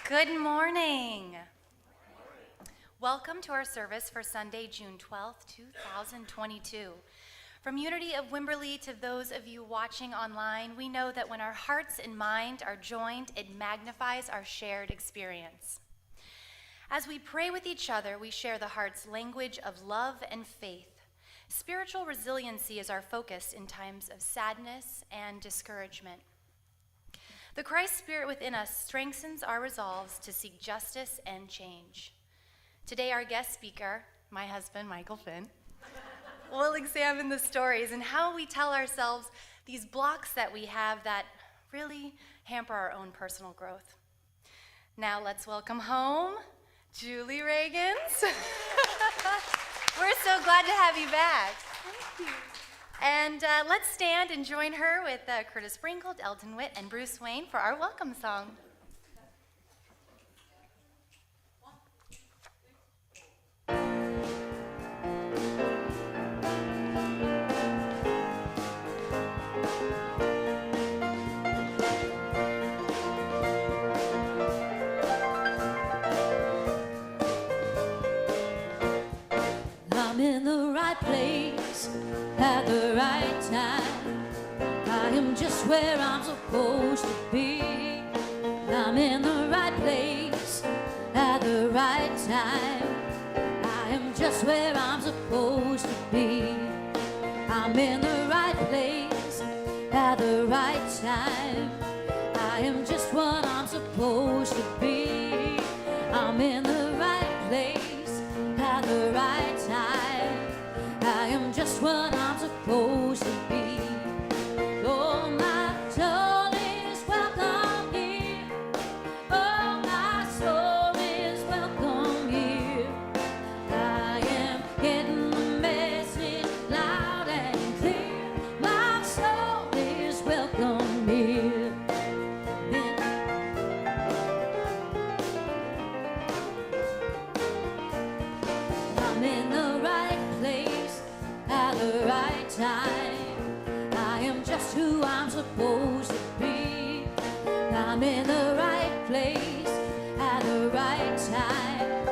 Good morning. Welcome to our service for Sunday, June 12th, 2022. From Unity of Wimberley to those of you watching online, we know that when our hearts and mind are joined, it magnifies our shared experience. As we pray with each other, we share the heart's language of love and faith. Spiritual resiliency is our focus in times of sadness and discouragement. The Christ Spirit within us strengthens our resolves to seek justice and change. Today, our guest speaker, my husband, Michael Finn, will examine the stories and how we tell ourselves these blocks that we have that really hamper our own personal growth. Now, let's welcome home Julie Reagans. We're so glad to have you back. Thank you. And let's stand and join her with Curtis Brinkle, Elton Witt, and Bruce Wayne for our welcome song. I'm in the right place at the right time. I am just where I'm supposed to be. I'm in the right place at the right time. I am just where I'm supposed to be. I'm in the right place at the right time. I am just what I'm supposed to be. I'm in the right place at the right time. I am just what I'm supposed to be. Oh, my soul is welcome here. Oh, my soul is welcome here. I am getting the message loud and clear. My soul is welcome here. I'm in the right place at the right time. I am just who I'm supposed to be. I'm in the right place at the right time.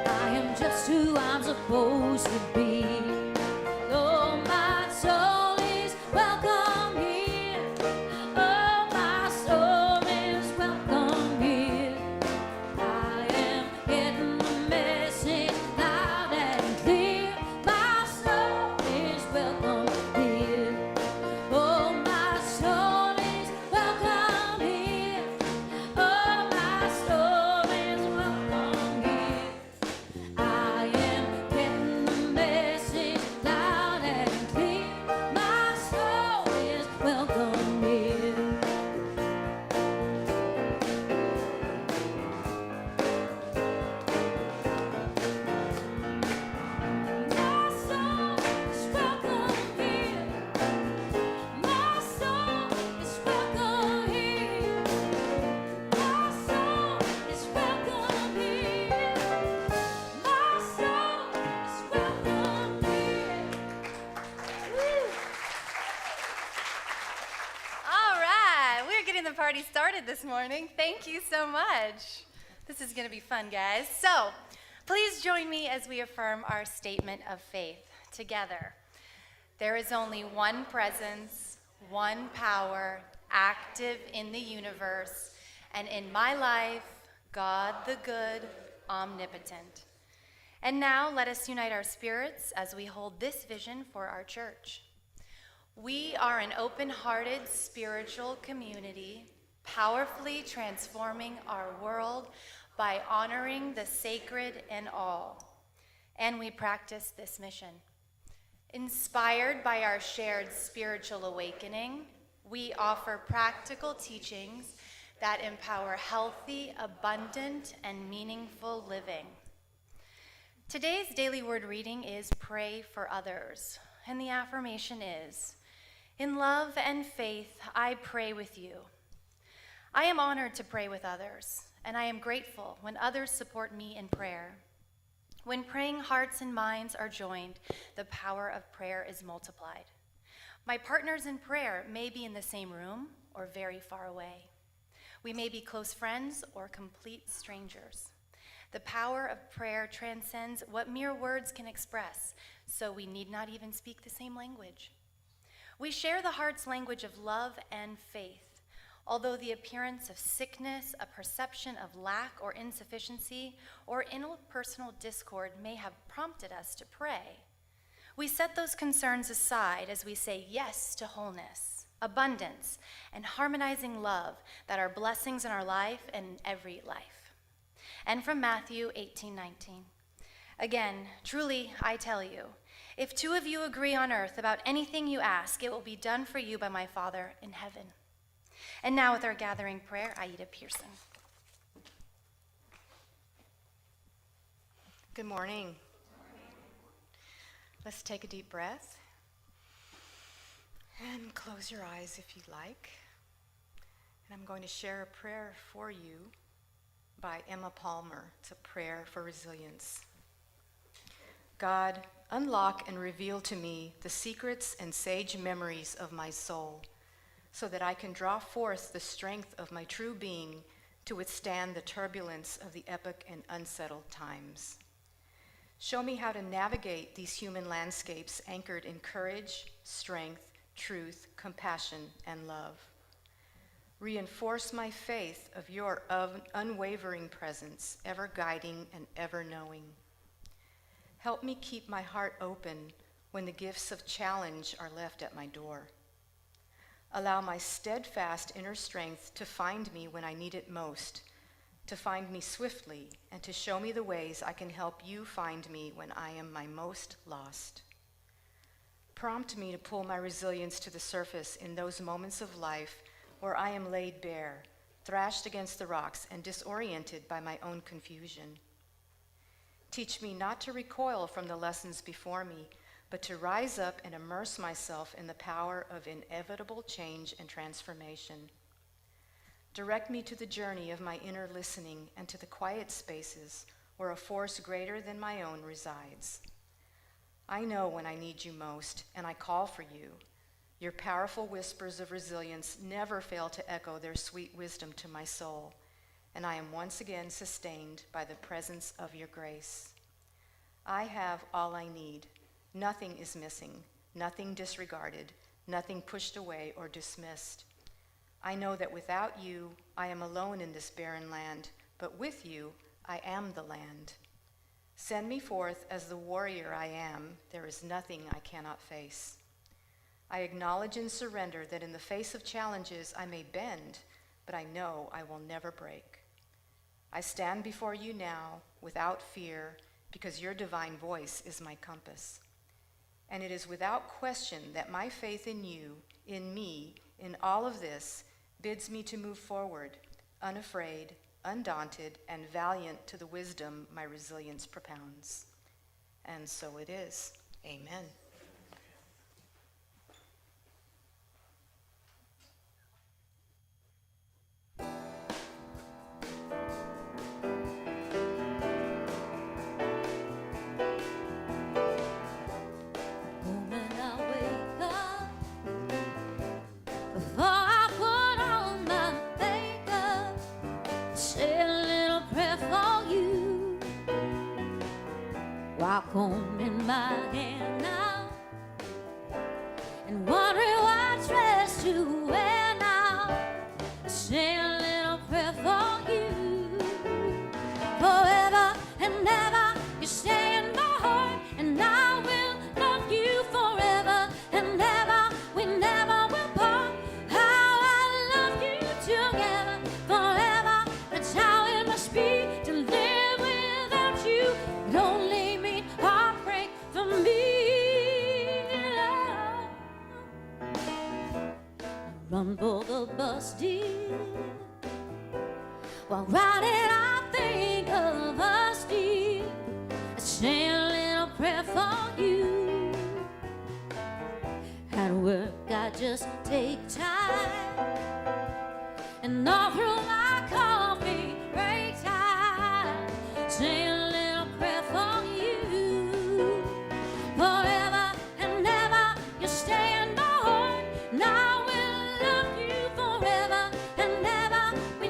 I am just who I'm supposed to be. Oh, my soul is welcome here. Oh, my soul is welcome here. I am getting the message loud and clear. My soul is welcome here. Oh, my soul is welcome here. Oh, my soul is welcome here. I am getting the message loud and clear. My soul is welcome here. My soul is welcome here. My soul is welcome here. My soul is welcome here. My soul is welcome here. Woo. All right, we're getting the party started this morning. Thank you so much. This is going to be fun, guys. So, please join me as we affirm our statement of faith together. There is only one presence, one power, active in the universe, and in my life, God the good, omnipotent. And now let us unite our spirits as we hold this vision for our church. We are an open-hearted spiritual community, powerfully transforming our world by honoring the sacred in all. And we practice this mission. Inspired by our shared spiritual awakening, we offer practical teachings that empower healthy, abundant, and meaningful living. Today's daily word reading is Pray for Others, and the affirmation is, in love and faith, I pray with you. I am honored to pray with others, and I am grateful when others support me in prayer. When praying hearts and minds are joined, the power of prayer is multiplied. My partners in prayer may be in the same room or very far away. We may be close friends or complete strangers. The power of prayer transcends what mere words can express, so we need not even speak the same language. We share the heart's language of love and faith. Although the appearance of sickness, a perception of lack or insufficiency, or interpersonal discord may have prompted us to pray, we set those concerns aside as we say yes to wholeness, abundance, and harmonizing love that are blessings in our life and every life. And from Matthew 18:19. Again, truly I tell you, if two of you agree on earth about anything you ask, it will be done for you by my Father in heaven. And now with our gathering prayer, Aida Pearson. Good morning. Let's take a deep breath and close your eyes if you'd like. And I'm going to share a prayer for you by Emma Palmer. It's a prayer for resilience. God, unlock and reveal to me the secrets and sage memories of my soul, so that I can draw forth the strength of my true being to withstand the turbulence of the epic and unsettled times. Show me how to navigate these human landscapes anchored in courage, strength, truth, compassion, and love. Reinforce my faith of your unwavering presence, ever guiding and ever knowing. Help me keep my heart open when the gifts of challenge are left at my door. Allow my steadfast inner strength to find me when I need it most, to find me swiftly, and to show me the ways I can help you find me when I am my most lost. Prompt me to pull my resilience to the surface in those moments of life where I am laid bare, thrashed against the rocks, and disoriented by my own confusion. Teach me not to recoil from the lessons before me, but to rise up and immerse myself in the power of inevitable change and transformation. Direct me to the journey of my inner listening and to the quiet spaces where a force greater than my own resides. I know when I need you most, and I call for you. Your powerful whispers of resilience never fail to echo their sweet wisdom to my soul, and I am once again sustained by the presence of your grace. I have all I need. Nothing is missing, nothing disregarded, nothing pushed away or dismissed. I know that without you, I am alone in this barren land, but with you, I am the land. Send me forth as the warrior I am. There is nothing I cannot face. I acknowledge and surrender that in the face of challenges, I may bend, but I know I will never break. I stand before you now without fear, because your divine voice is my compass. And it is without question that my faith in you, in me, in all of this, bids me to move forward, unafraid, undaunted, and valiant to the wisdom my resilience propounds. And so it is. Amen. Moment I wake up, before I put on my makeup, say a little prayer for you. While combing my hair now, and wondering what dress to wear now, say a little prayer for you. Forever and ever, you stay in my heart, and I will love you forever and ever. We never will part. How I love you together forever. That's how it must be to live without you. It only means heartbreak for me. Love. Run for the bus, dear. While riding, I think of us, dear. I say a little prayer for you. At work, I just take time, and all through my coffee break time, say a little prayer for you. Forever and ever, you stay in my heart, and I will love you forever and ever. We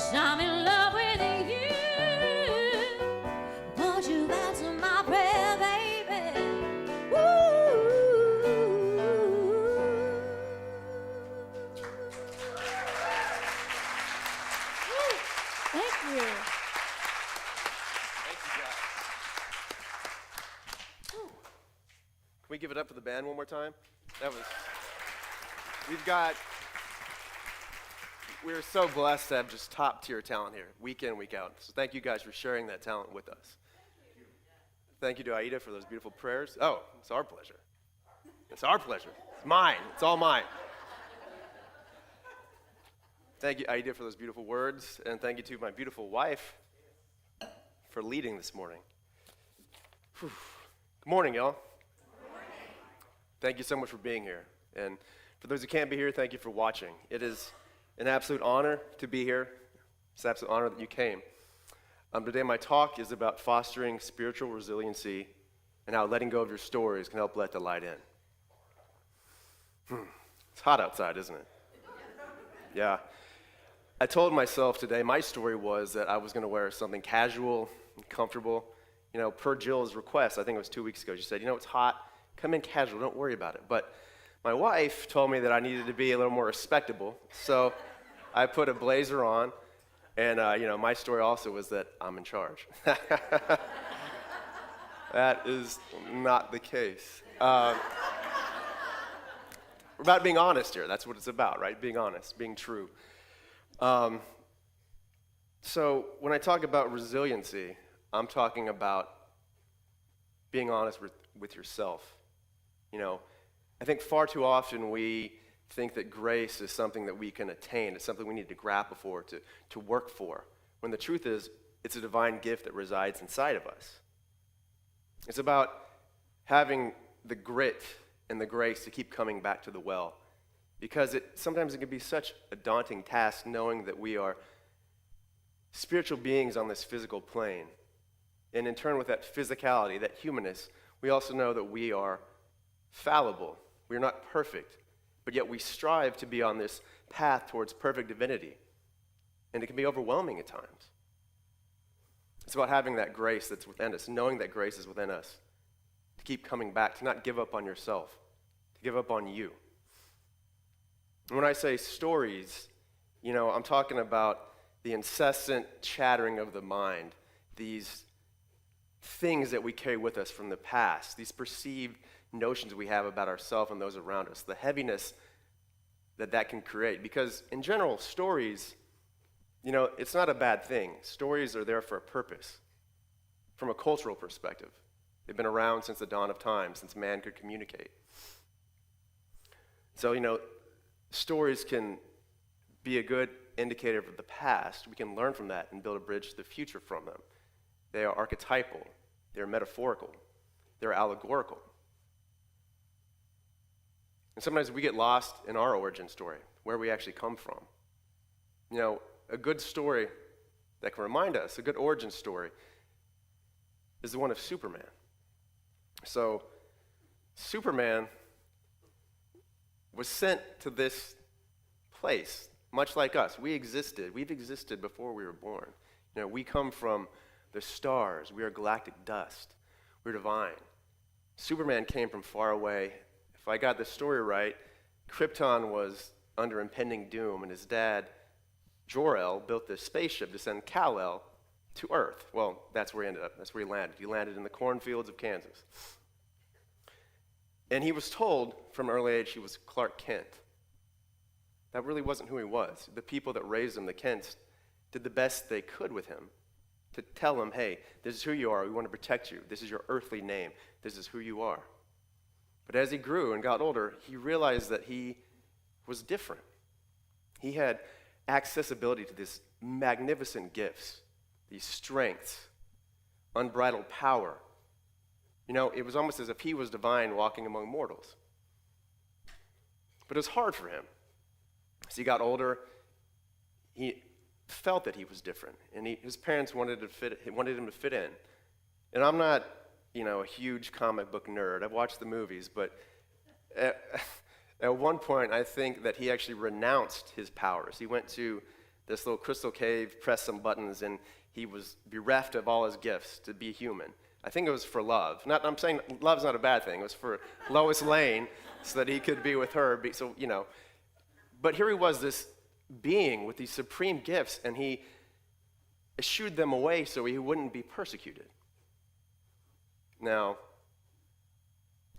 'cause I'm in love with you. Won't you answer my prayer, baby? Ooh. Thank you. Thank you, guys. Whew. Can we give it up for the band one more time? We're so blessed to have just top tier talent here, week in, week out. So thank you guys for sharing that talent with us. Thank you to Aida for those beautiful prayers. Oh, it's our pleasure. It's our pleasure. It's mine. It's all mine. Thank you, Aida, for those beautiful words, and thank you to my beautiful wife for leading this morning. Whew. Good morning, y'all. Good morning. Thank you so much for being here. And for those who can't be here, thank you for watching. It is an absolute honor to be here. It's an absolute honor that you came. Today my talk is about fostering spiritual resiliency and how letting go of your stories can help let the light in. It's hot outside, isn't it? Yeah. I told myself today, my story was that I was going to wear something casual and comfortable. You know, per Jill's request, I think it was 2 weeks ago, she said, you know, it's hot, come in casual, don't worry about it. But my wife told me that I needed to be a little more respectable, so I put a blazer on, and, my story also was that I'm in charge. That is not the case. We're about being honest here. That's what it's about, right? Being honest, being true. So when I talk about resiliency, I'm talking about being honest with yourself. You know, I think far too often we think that grace is something that we can attain. It's something we need to grapple for, to work for. When the truth is, it's a divine gift that resides inside of us. It's about having the grit and the grace to keep coming back to the well. Because sometimes it can be such a daunting task knowing that we are spiritual beings on this physical plane. And in turn with that physicality, that humanness, we also know that we are fallible. We are not perfect, but yet we strive to be on this path towards perfect divinity. And it can be overwhelming at times. It's about having that grace that's within us, knowing that grace is within us, to keep coming back, to not give up on yourself, to give up on you. And when I say stories, I'm talking about the incessant chattering of the mind, these things that we carry with us from the past, these perceived notions we have about ourselves and those around us, the heaviness that can create. Because in general, stories, it's not a bad thing. Stories are there for a purpose. From a cultural perspective, they've been around since the dawn of time, since man could communicate. So, stories can be a good indicator of the past. We can learn from that and build a bridge to the future from them. They are archetypal. They're metaphorical. They're allegorical. And sometimes we get lost in our origin story, where we actually come from. A good story that can remind us, a good origin story, is the one of Superman. So, Superman was sent to this place, much like us. We've existed before we were born. We come from the stars. We are galactic dust. We're divine. Superman came from far away. If I got the story right, Krypton was under impending doom, and his dad, Jor-El, built this spaceship to send Kal-El to Earth. Well, that's where he ended up. That's where he landed. He landed in the cornfields of Kansas. And he was told from an early age he was Clark Kent. That really wasn't who he was. The people that raised him, the Kents, did the best they could with him to tell him, hey, this is who you are. We want to protect you. This is your earthly name. This is who you are. But as he grew and got older, he realized that he was different. He had accessibility to these magnificent gifts, these strengths, unbridled power. It was almost as if he was divine walking among mortals. But it was hard for him. As he got older, he felt that he was different, and his parents wanted him to fit in. And I'm not, a huge comic book nerd. I've watched the movies, but at one point, I think that he actually renounced his powers. He went to this little crystal cave, pressed some buttons, and he was bereft of all his gifts to be human. I think it was for love. I'm saying love's not a bad thing. It was for Lois Lane so that he could be with her. But here he was, this being with these supreme gifts, and he eschewed them away so he wouldn't be persecuted. Now,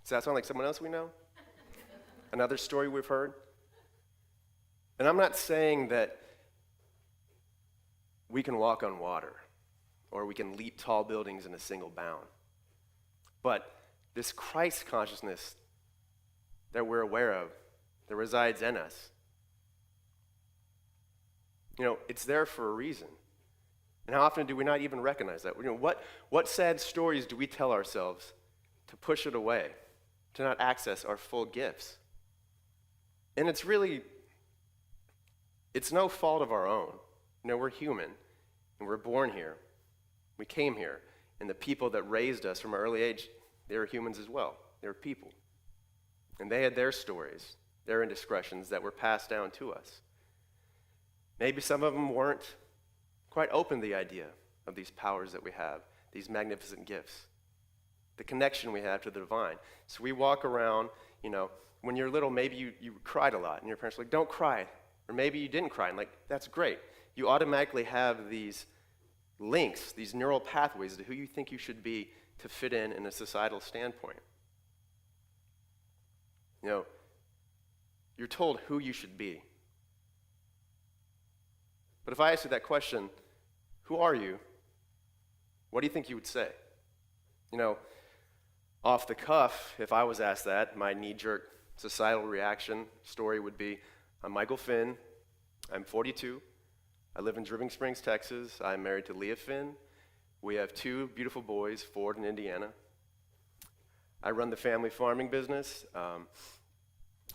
does that sound like someone else we know? Another story we've heard? And I'm not saying that we can walk on water or we can leap tall buildings in a single bound. But this Christ consciousness that we're aware of, that resides in us, it's there for a reason. And how often do we not even recognize that? What sad stories do we tell ourselves to push it away, to not access our full gifts? And it's no fault of our own. We're human, and we're born here. We came here, and the people that raised us from an early age, they were humans as well. They were people. And they had their stories, their indiscretions that were passed down to us. Maybe some of them weren't quite open to the idea of these powers that we have, these magnificent gifts, the connection we have to the divine. So we walk around, when you're little, maybe you cried a lot, and your parents were like, don't cry. Or maybe you didn't cry, and that's great. You automatically have these links, these neural pathways to who you think you should be to fit in a societal standpoint. You're told who you should be. But if I asked you that question, who are you? What do you think you would say? Off the cuff, if I was asked that, my knee-jerk societal reaction story would be, I'm Michael Finn, I'm 42, I live in Dripping Springs, Texas, I'm married to Leah Finn, we have 2 beautiful boys, Ford and Indiana. I run the family farming business.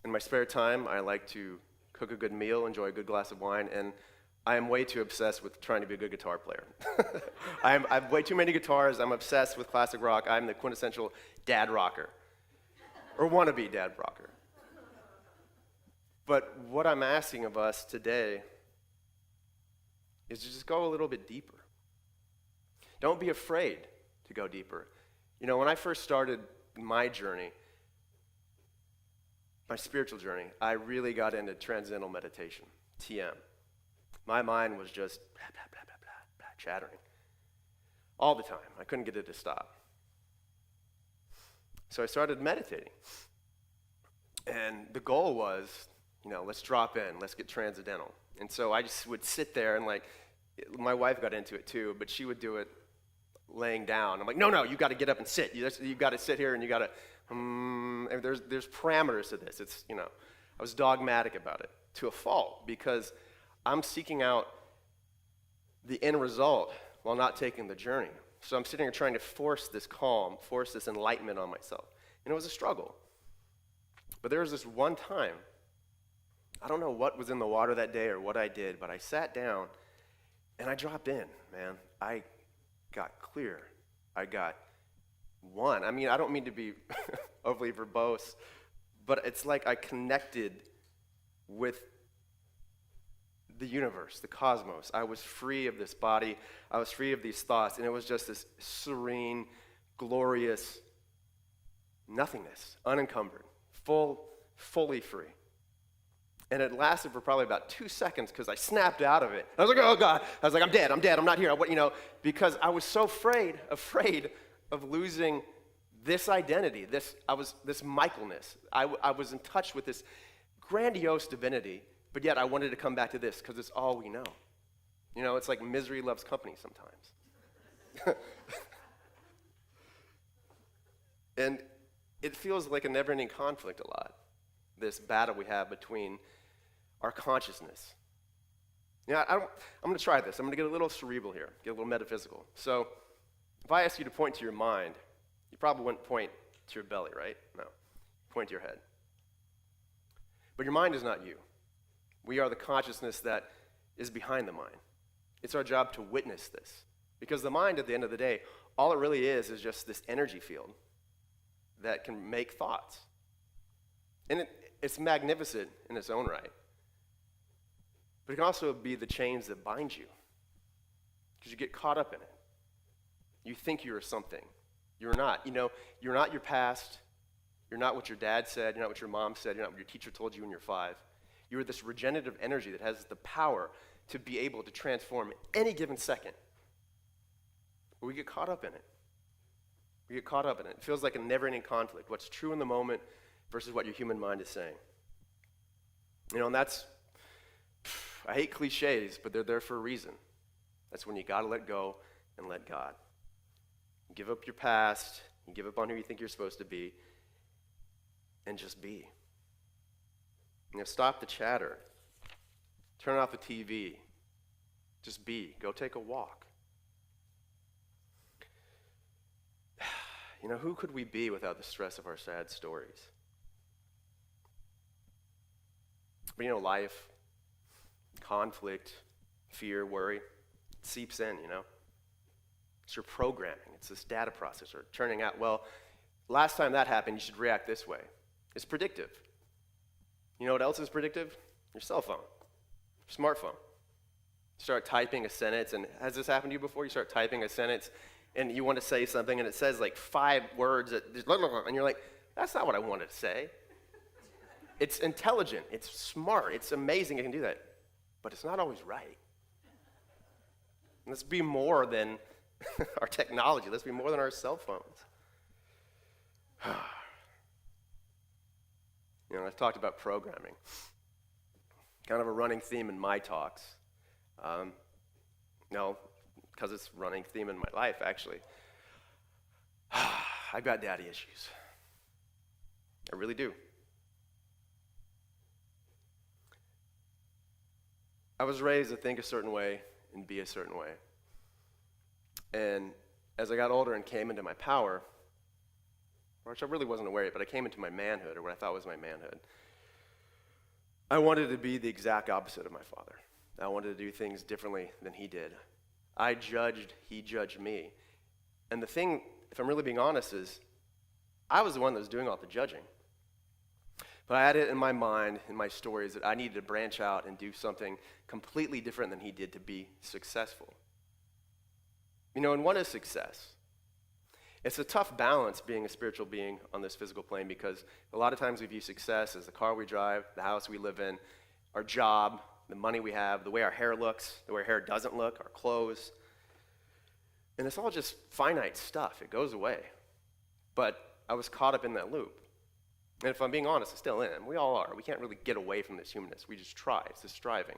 In my spare time, I like to cook a good meal, enjoy a good glass of wine, and I am way too obsessed with trying to be a good guitar player. I have way too many guitars. I'm obsessed with classic rock. I'm the quintessential dad rocker, or wannabe dad rocker. But what I'm asking of us today is to just go a little bit deeper. Don't be afraid to go deeper. When I first started my journey, my spiritual journey, I really got into Transcendental Meditation, TM. My mind was just blah, blah, blah, blah, blah, blah, chattering all the time. I couldn't get it to stop. So I started meditating. And the goal was, let's drop in, let's get transcendental. And so I just would sit there and my wife got into it too, but she would do it laying down. I'm like, no, you got to get up and sit. You got to sit here and you got to, and there's parameters to this. I was dogmatic about it to a fault because I'm seeking out the end result while not taking the journey. So I'm sitting here trying to force this calm, force this enlightenment on myself. And it was a struggle. But there was this one time, I don't know what was in the water that day or what I did, but I sat down and I dropped in, man. I got clear. I got one. I don't mean to be overly verbose, but it's like I connected with the universe, the cosmos. I was free of this body. I was free of these thoughts, and it was just this serene, glorious nothingness, unencumbered, fully free. And it lasted for probably about 2 seconds because I snapped out of it. I was like, oh God. I was like, I'm dead, I'm not here. Because I was so afraid of losing this identity, this Michaelness. I was in touch with this grandiose divinity, but yet I wanted to come back to this because it's all we know. It's like misery loves company sometimes. And it feels like a never-ending conflict a lot, this battle we have between our consciousness. I'm going to try this. I'm going to get a little cerebral here, get a little metaphysical. So if I ask you to point to your mind, you probably wouldn't point to your belly, right? No. Point to your head. But your mind is not you. We are the consciousness that is behind the mind. It's our job to witness this. Because the mind, at the end of the day, all it really is just this energy field that can make thoughts. And it's magnificent in its own right. But it can also be the chains that bind you, because you get caught up in it. You think you're something. You're not. You're not your past. You're not what your dad said. You're not what your mom said. You're not what your teacher told you when you're 5. You're this regenerative energy that has the power to be able to transform any given second. But we get caught up in it. We get caught up in it. It feels like a never-ending conflict. What's true in the moment versus what your human mind is saying. And that's, I hate cliches, but they're there for a reason. That's when you got to let go and let God. Give up your past, and give up on who you think you're supposed to be, and just be. Stop the chatter. Turn off the TV. Just be. Go take a walk. Who could we be without the stress of our sad stories? But life, conflict, fear, worry, it seeps in, It's your programming. It's this data processor turning out, well, last time that happened, you should react this way. It's predictive. You know what else is predictive? Your cell phone, your smartphone. You start typing a sentence, and has this happened to you before? You start typing a sentence, and you want to say something, and it says like 5 words, and you're like, that's not what I wanted to say. It's intelligent, it's smart, it's amazing it can do that, but it's not always right. Let's be more than our technology. Let's be more than our cell phones. I've talked about programming. Kind of a running theme in my talks. Because it's a running theme in my life, actually. I've got daddy issues. I really do. I was raised to think a certain way and be a certain way. And as I got older and came into my power, which I really wasn't aware of, but I came into my manhood, or what I thought was my manhood, I wanted to be the exact opposite of my father. I wanted to do things differently than he did. I judged, he judged me. And the thing, if I'm really being honest, is I was the one that was doing all the judging. But I had it in my mind, in my stories, that I needed to branch out and do something completely different than he did to be successful. And what is success? It's a tough balance being a spiritual being on this physical plane, because a lot of times we view success as the car we drive, the house we live in, our job, the money we have, the way our hair looks, the way our hair doesn't look, our clothes. And it's all just finite stuff. It goes away. But I was caught up in that loop. And if I'm being honest, I still am. We all are. We can't really get away from this humanness. We just try. It's this striving.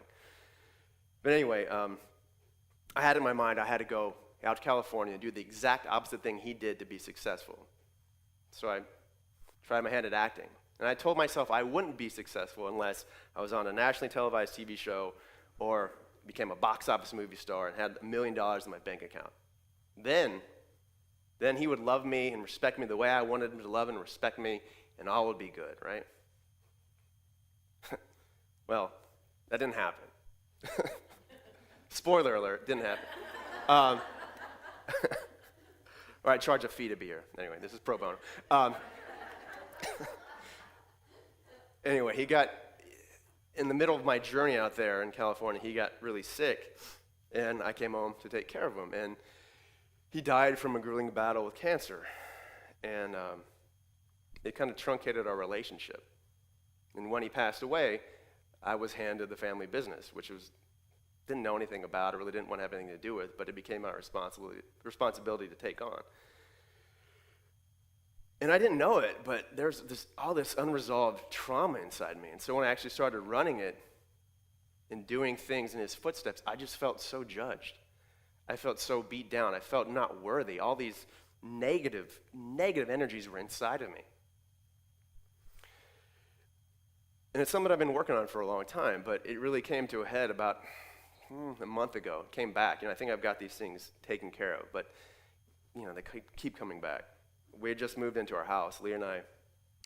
But anyway, I had in my mind I had to go out to California and do the exact opposite thing he did to be successful. So I tried my hand at acting. And I told myself I wouldn't be successful unless I was on a nationally televised TV show or became a box office movie star and had $1 million in my bank account. Then he would love me and respect me the way I wanted him to love and respect me, and all would be good, right? Well, that didn't happen. Spoiler alert, didn't happen. All right, charge a fee to be here. Anyway, this is pro bono. Anyway, he got, in the middle of my journey out there in California, he got really sick, and I came home to take care of him. And he died from a grueling battle with cancer, and it kind of truncated our relationship. And when he passed away, I was handed the family business, which didn't know anything about, or really didn't want to have anything to do with, but it became our responsibility to take on. And I didn't know it, but there's all this unresolved trauma inside me. And so when I actually started running it and doing things in his footsteps, I just felt so judged. I felt so beat down. I felt not worthy. All these negative energies were inside of me. And it's something I've been working on for a long time, but it really came to a head about a month ago. It came back. I think I've got these things taken care of, but they keep coming back. We had just moved into our house. Leah and I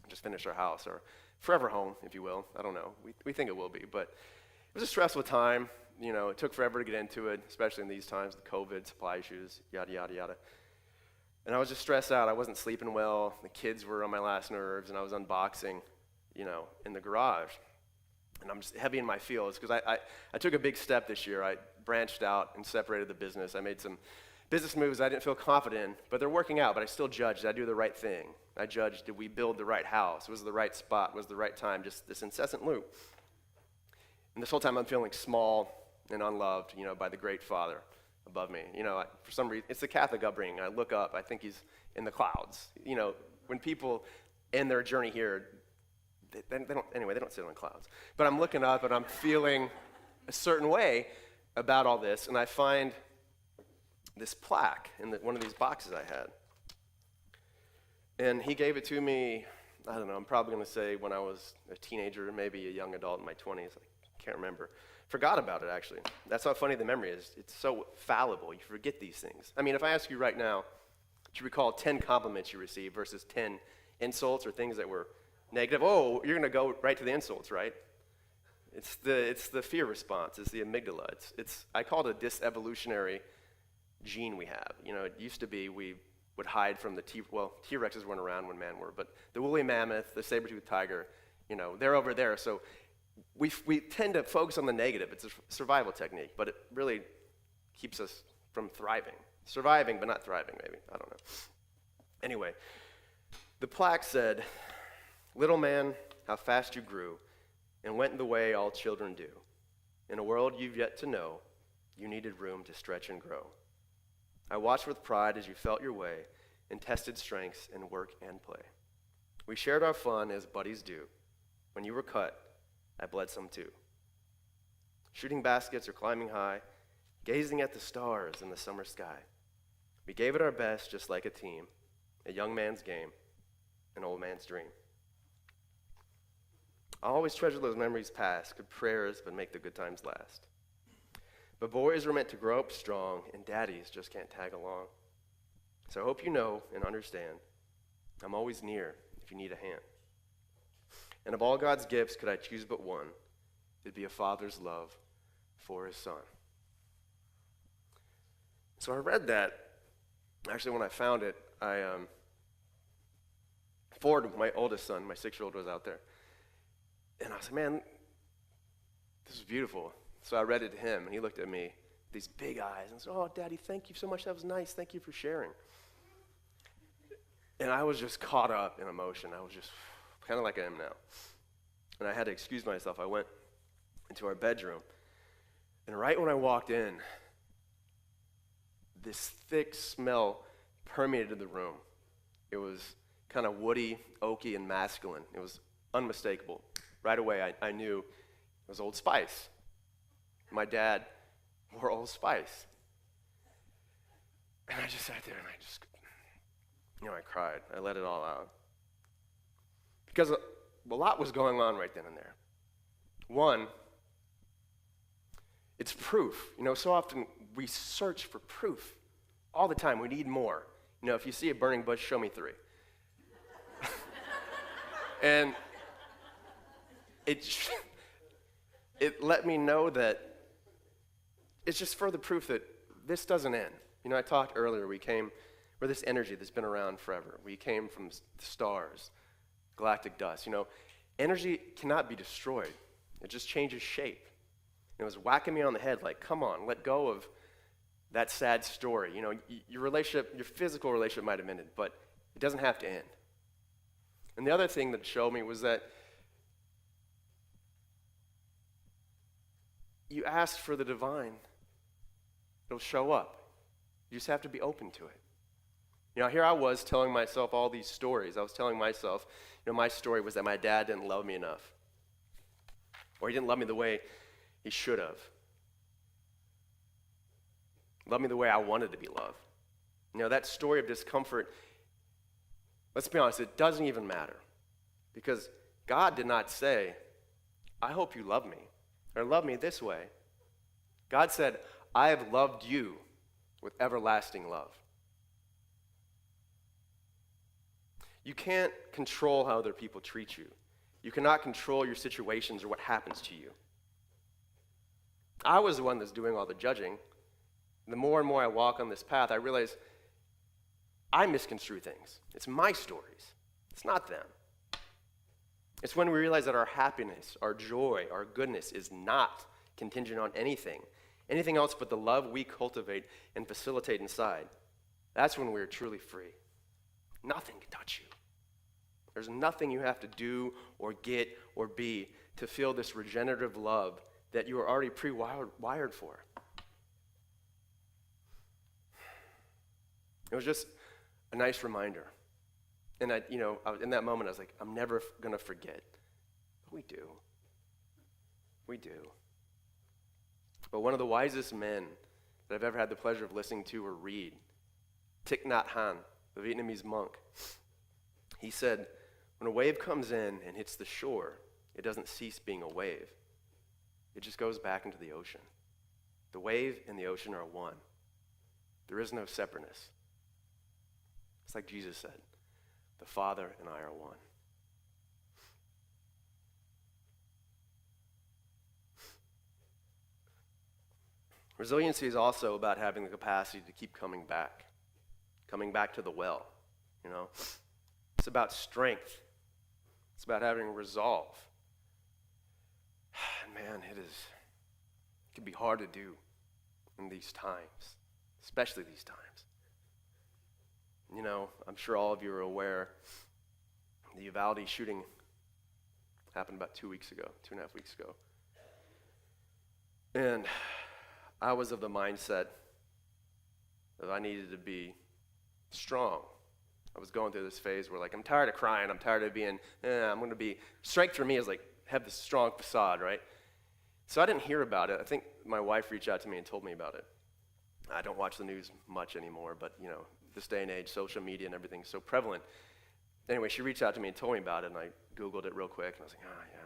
just finished our house, our forever home, if you will. I don't know. We think it will be, but it was a stressful time. It took forever to get into it, especially in these times, the COVID, supply issues, yada, yada, yada. And I was just stressed out. I wasn't sleeping well. The kids were on my last nerves, and I was unboxing, in the garage. and I'm just heavy in my feels because I took a big step this year. I branched out and separated the business. I made some business moves I didn't feel confident in, but they're working out, but I still judged, did I do the right thing? I judged, did we build the right house? Was it the right spot? Was it the right time? Just this incessant loop. And this whole time I'm feeling small and unloved, by the great Father above me. For some reason, it's the Catholic upbringing. I look up, I think he's in the clouds. When people end their journey here, they don't sit on the clouds. But I'm looking up and I'm feeling a certain way about all this, and I find this plaque in one of these boxes I had. And he gave it to me, I don't know, I'm probably going to say when I was a teenager, maybe a young adult in my 20s. I can't remember. Forgot about it, actually. That's how funny the memory is. It's so fallible. You forget these things. I mean, if I ask you right now, do you recall 10 compliments you received versus 10 insults or things that were negative? Oh, you're going to go right to the insults, right? It's the fear response. It's the amygdala. I call it a disevolutionary gene we have. It used to be we would hide from the T-Rexes weren't around when man were, but the woolly mammoth, the saber-toothed tiger, they're over there. So we tend to focus on the negative. It's a survival technique, but it really keeps us from thriving. Surviving, but not thriving, maybe. I don't know. Anyway, the plaque said, "Little man, how fast you grew, and went the way all children do. In a world you've yet to know, you needed room to stretch and grow. I watched with pride as you felt your way and tested strengths in work and play. We shared our fun as buddies do. When you were cut, I bled some too. Shooting baskets or climbing high, gazing at the stars in the summer sky. We gave it our best just like a team, a young man's game, an old man's dream. I'll always treasure those memories past, good prayers, but make the good times last. But boys were meant to grow up strong, and daddies just can't tag along. So I hope you know and understand, I'm always near if you need a hand. And of all God's gifts, could I choose but one? It'd be a father's love for his son." So I read that. Actually, when I found it, Ford, my oldest son, my 6-year-old, was out there. And I was like, man, this is beautiful. So I read it to him, and he looked at me with these big eyes and said, "Oh, Daddy, thank you so much. That was nice. Thank you for sharing." And I was just caught up in emotion. I was just kind of like I am now. And I had to excuse myself. I went into our bedroom, and right when I walked in, this thick smell permeated the room. It was kind of woody, oaky, and masculine. It was unmistakable. Right away, I knew it was Old Spice. My dad wore Old Spice. And I just sat there and I cried. I let it all out. Because a lot was going on right then and there. One, it's proof. So often we search for proof all the time. We need more. If you see a burning bush, show me 3. And it let me know that it's just further proof that this doesn't end. I talked earlier, we're this energy that's been around forever. We came from the stars, galactic dust. Energy cannot be destroyed. It just changes shape. It was whacking me on the head like, come on, let go of that sad story. Your relationship, your physical relationship might have ended, but it doesn't have to end. And the other thing that showed me was that you ask for the divine, it'll show up. You just have to be open to it. Here I was telling myself all these stories. I was telling myself, my story was that my dad didn't love me enough, or he didn't love me the way he should have. Love me the way I wanted to be loved. That story of discomfort, let's be honest, it doesn't even matter. Because God did not say, I hope you love me, or love me this way. God said, I have loved you with everlasting love. You can't control how other people treat you. You cannot control your situations or what happens to you. I was the one that's doing all the judging. The more and more I walk on this path, I realize I misconstrue things. It's my stories. It's not them. It's when we realize that our happiness, our joy, our goodness is not contingent on anything else but the love we cultivate and facilitate inside. That's when we're truly free. Nothing can touch you. There's nothing you have to do or get or be to feel this regenerative love that you are already pre-wired for. It was just a nice reminder. And in that moment, I was like, I'm never going to forget. We do. We do. But one of the wisest men that I've ever had the pleasure of listening to or read, Thich Nhat Hanh, the Vietnamese monk, he said, when a wave comes in and hits the shore, it doesn't cease being a wave. It just goes back into the ocean. The wave and the ocean are one. There is no separateness. It's like Jesus said, the Father and I are one. Resiliency is also about having the capacity to keep coming back to the well, It's about strength. It's about having resolve. And man, it can be hard to do in these times, especially these times. I'm sure all of you are aware the Uvalde shooting happened about 2.5 weeks ago. And I was of the mindset that I needed to be strong. I was going through this phase where I'm tired of crying, I'm tired of being, I'm going to be, strength for me is have this strong facade, right? So I didn't hear about it. I think my wife reached out to me and told me about it. I don't watch the news much anymore, but this day and age, social media and everything's so prevalent. Anyway, she reached out to me and told me about it, and I Googled it real quick, and I was like, yeah.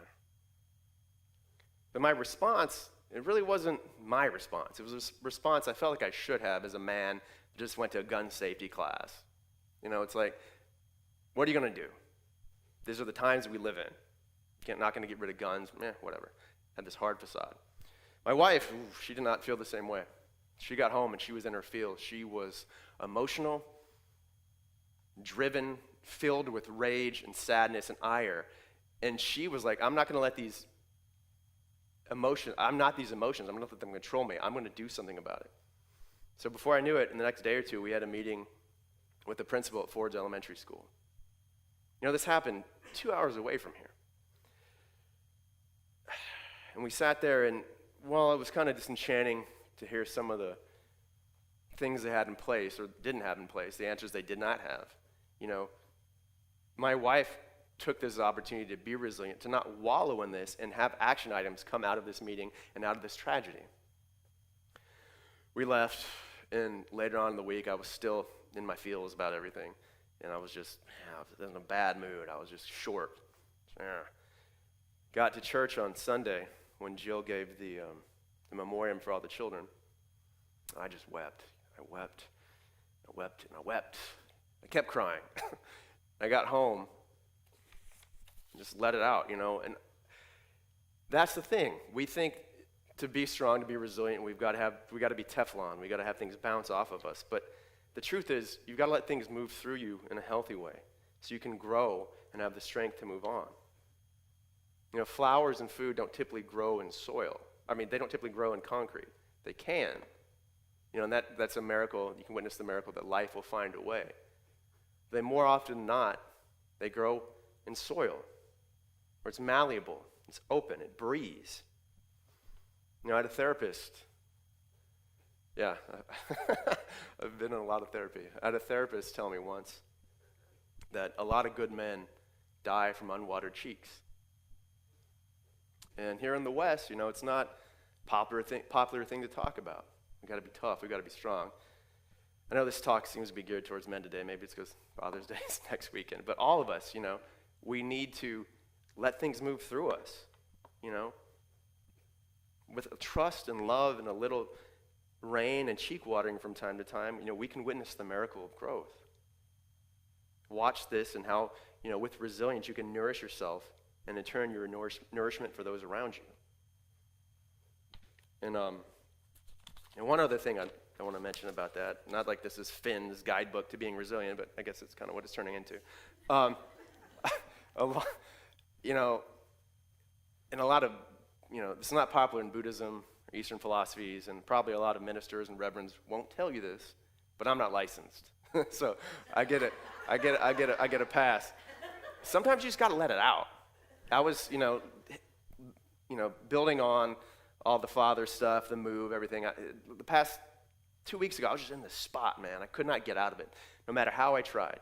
But my response, it really wasn't my response. It was a response I felt like I should have as a man who just went to a gun safety class. It's like, what are you going to do? These are the times we live in. You're not going to get rid of guns, whatever. Had this hard facade. My wife, she did not feel the same way. She got home and she was in her field. She was emotional, driven, filled with rage and sadness and ire. And she was like, I'm not going to let these emotions, I'm not these emotions. I'm going to let them control me. I'm going to do something about it. So before I knew it, in the next day or two, we had a meeting with the principal at Ford's Elementary School. This happened 2 hours away from here. And we sat there, and it was kind of disenchanting to hear some of the things they had in place or didn't have in place, the answers they did not have. My wife took this opportunity to be resilient, to not wallow in this and have action items come out of this meeting and out of this tragedy. We left, and later on in the week, I was still in my feels about everything, and I was just in a bad mood. I was just short. Got to church on Sunday when Jill gave the memoriam for all the children. I just wept. I wept, and I wept. I kept crying. I got home, just let it out, and that's the thing. We think to be strong, to be resilient, we got to be Teflon. We got to have things bounce off of us. But the truth is, you've got to let things move through you in a healthy way so you can grow and have the strength to move on. Flowers and food don't typically grow in soil. They don't typically grow in concrete. They can. And that's a miracle. You can witness the miracle that life will find a way. They more often than not, they grow in soil, where it's malleable, it's open, it breathes. I had a therapist. Yeah, I've been in a lot of therapy. I had a therapist tell me once that a lot of good men die from unwatered cheeks. And here in the West, it's not popular thing to talk about. We've got to be tough. We've got to be strong. I know this talk seems to be geared towards men today. Maybe it's because Father's Day is next weekend. But all of us, we need to let things move through us, with trust and love and a little rain and cheek watering from time to time, we can witness the miracle of growth. Watch this and how, with resilience, you can nourish yourself and in turn you're nourishment for those around you. And one other thing I want to mention about that, not like this is Finn's guidebook to being resilient, but I guess it's kind of what it's turning into. you know, and a lot of, it's not popular in Buddhism or Eastern philosophies, and probably a lot of ministers and reverends won't tell you this, but I'm not licensed. So I get it. I get a pass. Sometimes you just got to let it out. I was, building on all the father stuff, the move, everything. The past 2 weeks ago, I was just in this spot, man. I could not get out of it, no matter how I tried.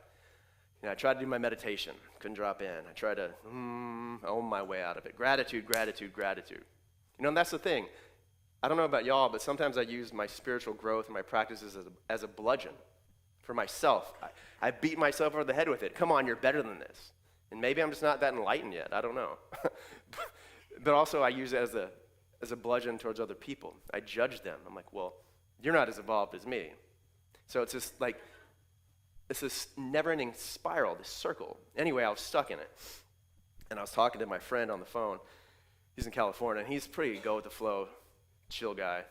I tried to do my meditation, couldn't drop in. I tried to own my way out of it. Gratitude, gratitude, gratitude. And that's the thing. I don't know about y'all, but sometimes I use my spiritual growth and my practices as a bludgeon for myself. I beat myself over the head with it. Come on, you're better than this. And maybe I'm just not that enlightened yet. I don't know. But also I use it as a bludgeon towards other people. I judge them. I'm like, well, you're not as evolved as me. So it's just like, it's this never-ending spiral, this circle. Anyway, I was stuck in it. And I was talking to my friend on the phone. He's in California, and he's pretty go-with-the-flow, chill guy.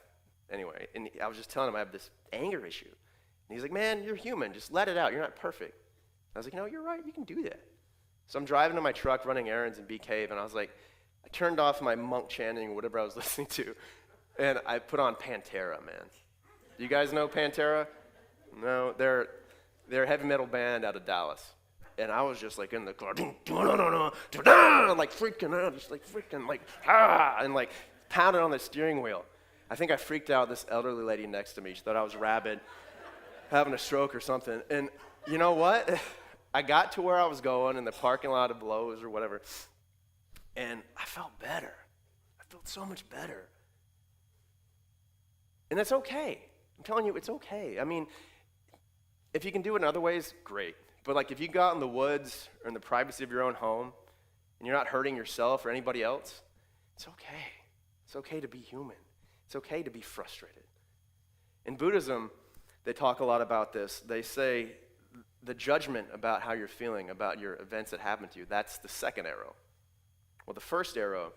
Anyway, and I was just telling him I have this anger issue. And he's like, man, you're human. Just let it out. You're not perfect. I was like, you're right. You can do that. So I'm driving to my truck, running errands in Bee Cave, and I was like, I turned off my monk chanting or whatever I was listening to, and I put on Pantera, man. Do you guys know Pantera? No, they're a heavy metal band out of Dallas. And I was just like in the car, like freaking out, just like freaking like, and like pounding on the steering wheel. I think I freaked out this elderly lady next to me. She thought I was rabid, having a stroke or something. And you know what? I got to where I was going in the parking lot of Lowe's or whatever, and I felt better. I felt so much better. And it's okay. I'm telling you, it's okay. I mean, if you can do it in other ways, great. But like if you go out in the woods or in the privacy of your own home and you're not hurting yourself or anybody else, it's okay. It's okay to be human. It's okay to be frustrated. In Buddhism, they talk a lot about this. They say the judgment about how you're feeling, about your events that happen to you, that's the second arrow. Well, the first arrow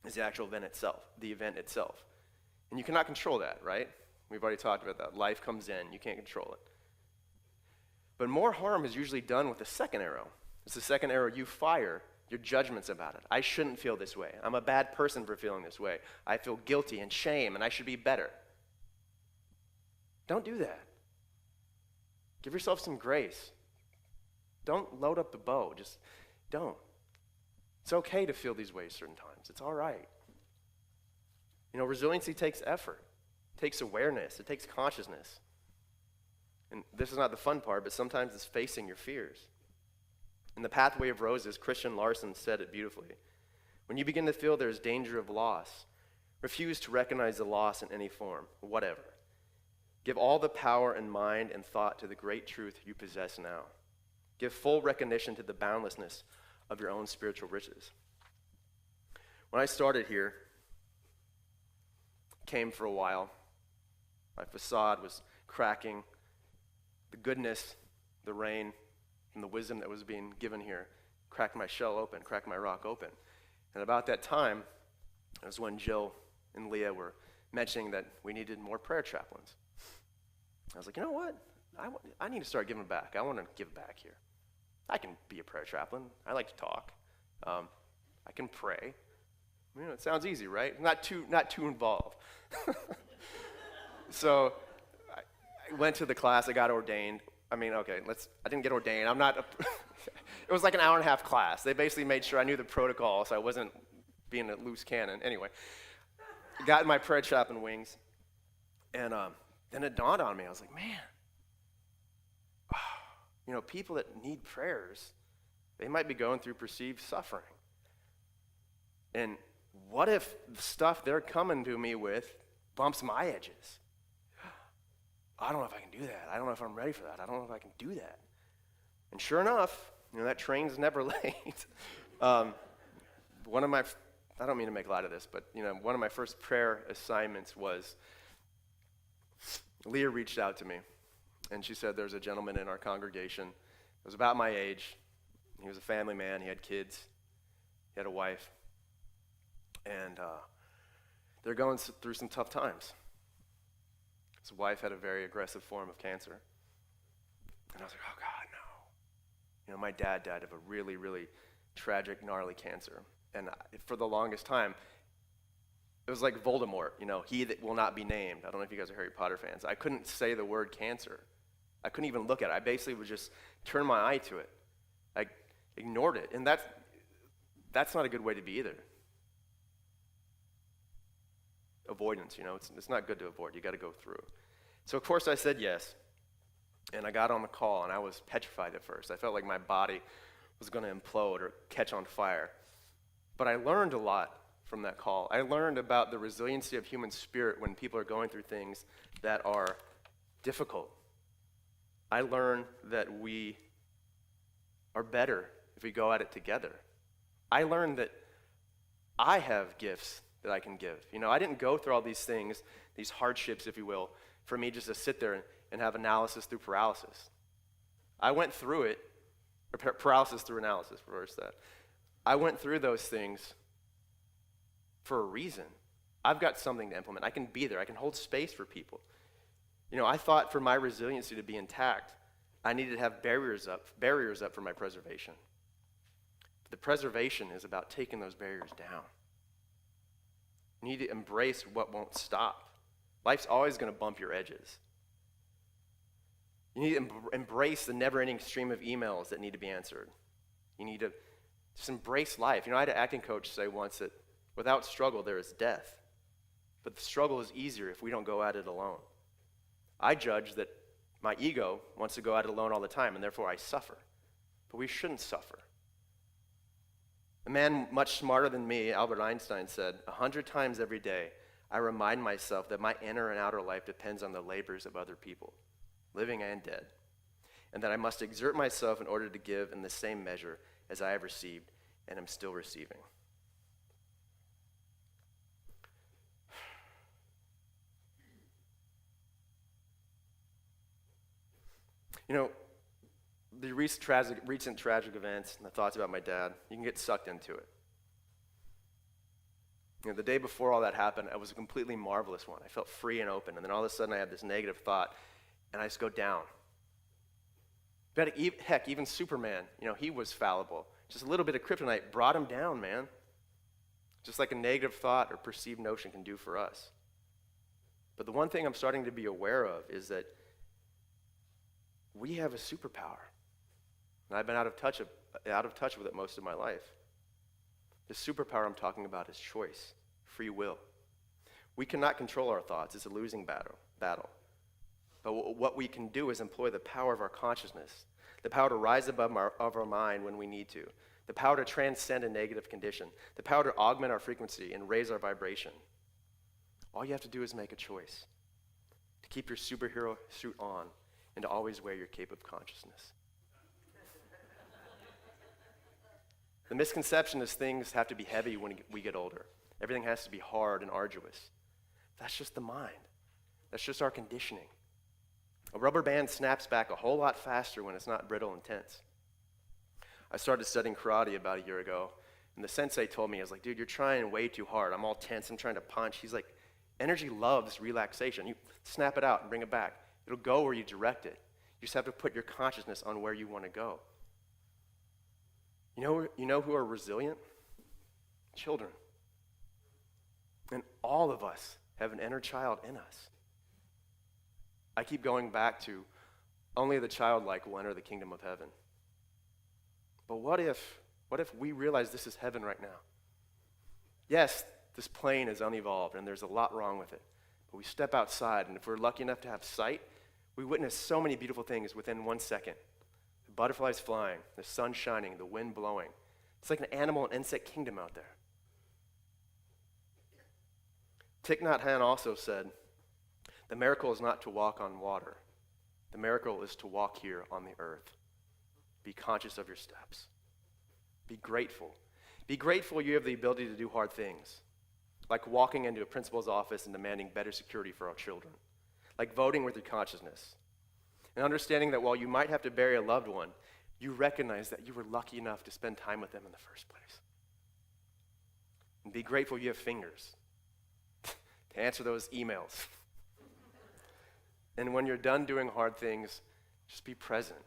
is the actual event itself, the event itself. And you cannot control that, right? We've already talked about that. Life comes in. You can't control it. But more harm is usually done with the second arrow. It's the second arrow you fire, your judgments about it. I shouldn't feel this way. I'm a bad person for feeling this way. I feel guilty and shame, and I should be better. Don't do that. Give yourself some grace. Don't load up the bow. Just don't. It's okay to feel these ways certain times. It's all right. Resiliency takes effort. It takes awareness. It takes consciousness. And this is not the fun part, but sometimes it's facing your fears. In The Pathway of Roses, Christian Larson said it beautifully. When you begin to feel there's danger of loss, refuse to recognize the loss in any form, whatever. Give all the power and mind and thought to the great truth you possess now. Give full recognition to the boundlessness of your own spiritual riches. When I started here, came for a while, my facade was cracking. The goodness, the rain, and the wisdom that was being given here cracked my shell open, cracked my rock open. And about that time, it was when Jill and Leah were mentioning that we needed more prayer chaplains. I was like, you know what? I need to start giving back. I want to give back here. I can be a prayer chaplain. I like to talk. I can pray. It sounds easy, right? Not too involved. So I went to the class. I got ordained. I didn't get ordained. It was like an hour and a half class. They basically made sure I knew the protocol so I wasn't being a loose cannon. Anyway, got in my prayer chaplain wings. And then it dawned on me. I was like, man, people that need prayers, they might be going through perceived suffering. And what if the stuff they're coming to me with bumps my edges? I don't know if I can do that. I don't know if I'm ready for that. I don't know if I can do that. And sure enough, that train's never late. I don't mean to make light of this, but one of my first prayer assignments was Leah reached out to me, and she said there's a gentleman in our congregation that was about my age. He was a family man. He had kids. He had a wife. And they're going through some tough times. His wife had a very aggressive form of cancer. And I was like, oh, God, no. My dad died of a really, really tragic, gnarly cancer. And for the longest time, it was like Voldemort, he that will not be named. I don't know if you guys are Harry Potter fans. I couldn't say the word cancer. I couldn't even look at it. I basically would just turn my eye to it. I ignored it. And that's not a good way to be either. Avoidance, it's not good to avoid. You got to go through. So, of course, I said yes. And I got on the call, and I was petrified at first. I felt like my body was going to implode or catch on fire. But I learned a lot from that call. I learned about the resiliency of human spirit when people are going through things that are difficult. I learned that we are better if we go at it together. I learned that I have gifts that I can give. I didn't go through all these things, these hardships, if you will, for me just to sit there and have analysis through paralysis. I went through it, or paralysis through analysis, reverse that. I went through those things for a reason. I've got something to implement. I can be there. I can hold space for people. I thought for my resiliency to be intact, I needed to have barriers up for my preservation. But the preservation is about taking those barriers down. You need to embrace what won't stop. Life's always going to bump your edges. You need to embrace the never-ending stream of emails that need to be answered. You need to just embrace life. I had an acting coach say once that without struggle, there is death. But the struggle is easier if we don't go at it alone. I judge that my ego wants to go at it alone all the time, and therefore I suffer. But we shouldn't suffer. A man much smarter than me, Albert Einstein, said, 100 times every day, I remind myself that my inner and outer life depends on the labors of other people, living and dead, and that I must exert myself in order to give in the same measure as I have received and am still receiving. The recent tragic events and the thoughts about my dad, you can get sucked into it. The day before all that happened, it was a completely marvelous one. I felt free and open, and then all of a sudden I had this negative thought, and I just go down. But heck, even Superman, he was fallible. Just a little bit of kryptonite brought him down, man. Just like a negative thought or perceived notion can do for us. But the one thing I'm starting to be aware of is that we have a superpower. And I've been out of touch with it most of my life. The superpower I'm talking about is choice, free will. We cannot control our thoughts. It's a losing battle. But what we can do is employ the power of our consciousness, the power to rise above our mind when we need to, the power to transcend a negative condition, the power to augment our frequency and raise our vibration. All you have to do is make a choice to keep your superhero suit on and to always wear your cape of consciousness. The misconception is things have to be heavy when we get older. Everything has to be hard and arduous. That's just the mind. That's just our conditioning. A rubber band snaps back a whole lot faster when it's not brittle and tense. I started studying karate about a year ago, and the sensei told me, I was like, dude, you're trying way too hard. I'm all tense. I'm trying to punch. He's like, energy loves relaxation. You snap it out and bring it back. It'll go where you direct it. You just have to put your consciousness on where you want to go. You know who are resilient? Children. And all of us have an inner child in us. I keep going back to only the childlike will enter the kingdom of heaven. But what if we realize this is heaven right now? Yes, this plane is unevolved and there's a lot wrong with it. But we step outside, and if we're lucky enough to have sight, we witness so many beautiful things within 1 second. The butterflies flying, the sun shining, the wind blowing. It's like an animal and insect kingdom out there. Thich Nhat Hanh also said, the miracle is not to walk on water. The miracle is to walk here on the earth. Be conscious of your steps. Be grateful. Be grateful you have the ability to do hard things, like walking into a principal's office and demanding better security for our children, like voting with your consciousness, and understanding that while you might have to bury a loved one, you recognize that you were lucky enough to spend time with them in the first place. And be grateful you have fingers to answer those emails. And when you're done doing hard things, just be present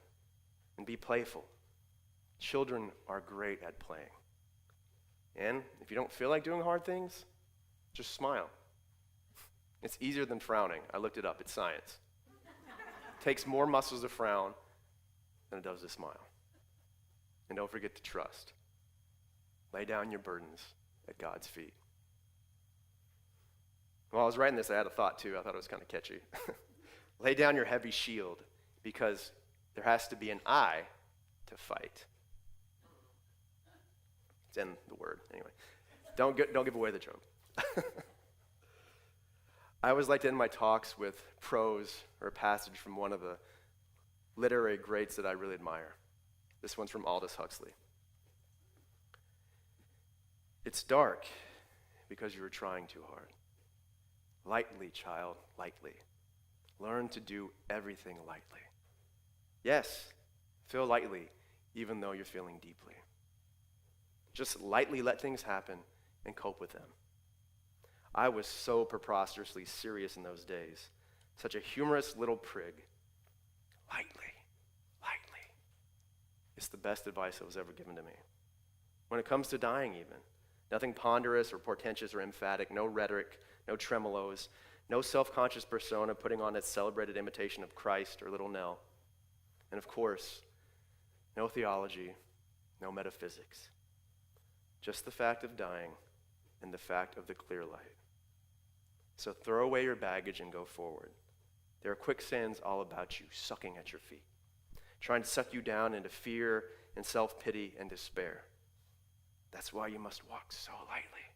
and be playful. Children are great at playing. And if you don't feel like doing hard things, just smile. It's easier than frowning. I looked it up. It's science. It takes more muscles to frown than it does to smile. And don't forget to trust. Lay down your burdens at God's feet. While I was writing this, I had a thought too. I thought it was kind of catchy. Lay down your heavy shield, because there has to be an I to fight. It's in the word. Anyway, don't give away the joke. I always like to end my talks with prose or a passage from one of the literary greats that I really admire. This one's from Aldous Huxley. It's dark because you are trying too hard. Lightly, child, lightly. Learn to do everything lightly. Yes, feel lightly, even though you're feeling deeply. Just lightly let things happen and cope with them. I was so preposterously serious in those days. Such a humorous little prig. Lightly, lightly. It's the best advice that was ever given to me. When it comes to dying even, nothing ponderous or portentous or emphatic, no rhetoric, no tremolos, no self-conscious persona putting on its celebrated imitation of Christ or Little Nell. And of course, no theology, no metaphysics. Just the fact of dying and the fact of the clear light. So throw away your baggage and go forward. There are quicksands all about you, sucking at your feet, trying to suck you down into fear and self-pity and despair. That's why you must walk so lightly.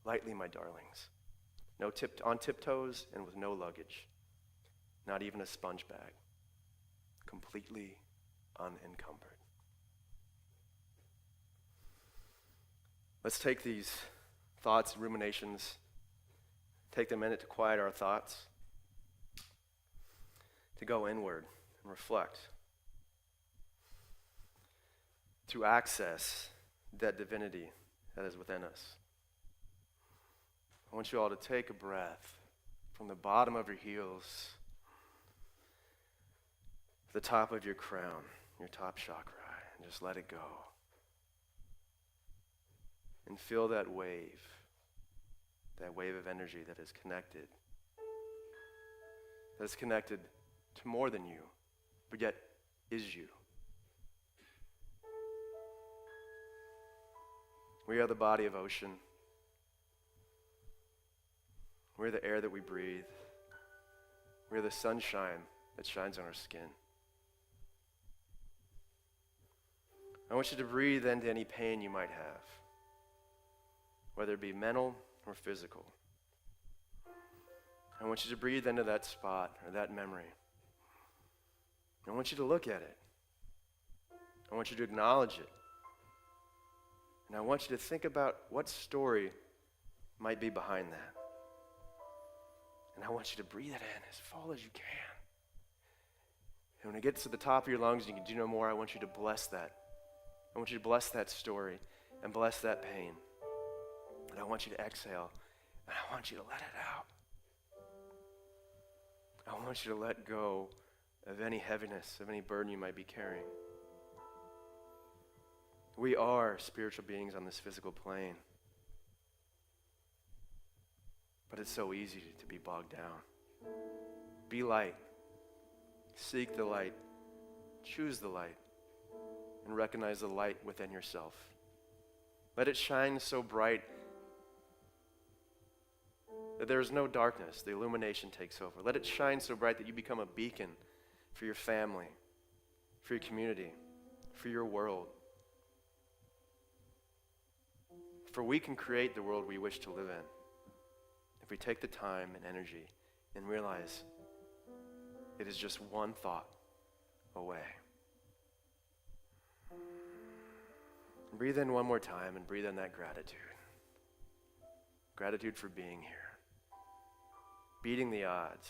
Lightly, my darlings. On tiptoes and with no luggage. Not even a sponge bag. Completely unencumbered. Let's take these thoughts, ruminations, take a minute to quiet our thoughts, to go inward and reflect, to access that divinity that is within us. I want you all to take a breath from the bottom of your heels to the top of your crown, your top chakra, and just let it go. And feel that wave of energy that is connected to more than you, but yet is you. We are the body of ocean. We're the air that we breathe. We're the sunshine that shines on our skin. I want you to breathe into any pain you might have, whether it be mental or physical. I want you to breathe into that spot or that memory. I want you to look at it. I want you to acknowledge it. And I want you to think about what story might be behind that. And I want you to breathe it in as full as you can. And when it gets to the top of your lungs and you can do no more, I want you to bless that. I want you to bless that story and bless that pain. And I want you to exhale, and I want you to let it out. I want you to let go of any heaviness, of any burden you might be carrying. We are spiritual beings on this physical plane. But it's so easy to be bogged down. Be light. Seek the light. Choose the light. And recognize the light within yourself. Let it shine so bright that there is no darkness. The illumination takes over. Let it shine so bright that you become a beacon for your family, for your community, for your world. For we can create the world we wish to live in if we take the time and energy and realize it is just one thought away. Breathe in one more time and breathe in that gratitude. Gratitude for being here. Beating the odds,